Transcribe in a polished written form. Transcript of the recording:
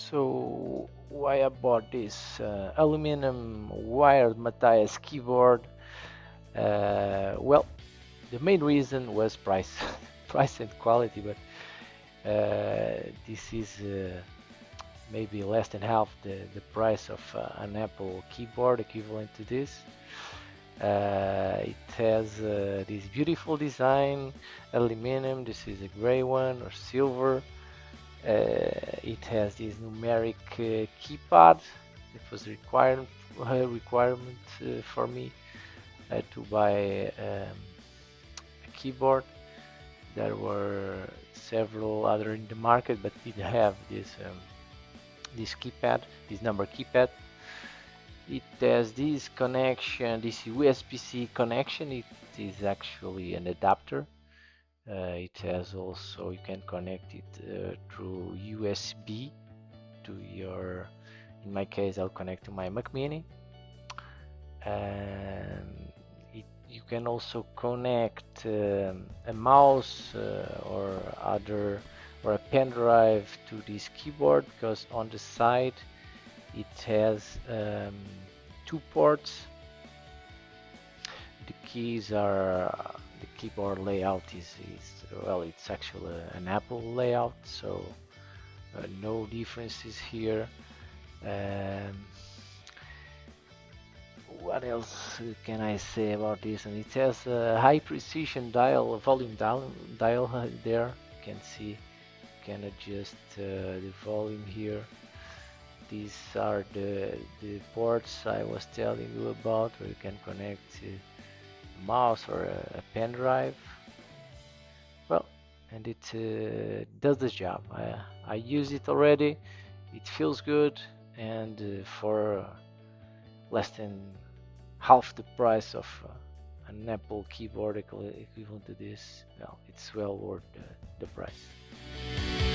So why I bought this aluminum wired Matias keyboard? Well, the main reason was price, price and quality, but this is maybe less than half the price of an Apple keyboard equivalent to this. It has this beautiful design, aluminum. This is a gray one or silver. It has this numeric keypad. It was a requirement for me to buy a keyboard. There were several other in the market, but didn't have this keypad, this number keypad. It has this connection, this USB-C connection. It is actually an adapter. It has also, you can connect it through USB to your, in my case I'll connect to my Mac Mini, and you can also connect a mouse or a pen drive to this keyboard, because on the side it has two ports. The keys are the keyboard layout is well, it's actually an Apple layout, so no differences here. Um, what else can I say about this? And it has a high precision dial, a volume dial there. You can see, you can adjust the volume here. These are the ports I was telling you about, where you can connect a mouse or a pen drive. Well, and it does the job. I use it already. It feels good, and for less than half the price of an Apple keyboard equivalent to this, well, it's well worth the price.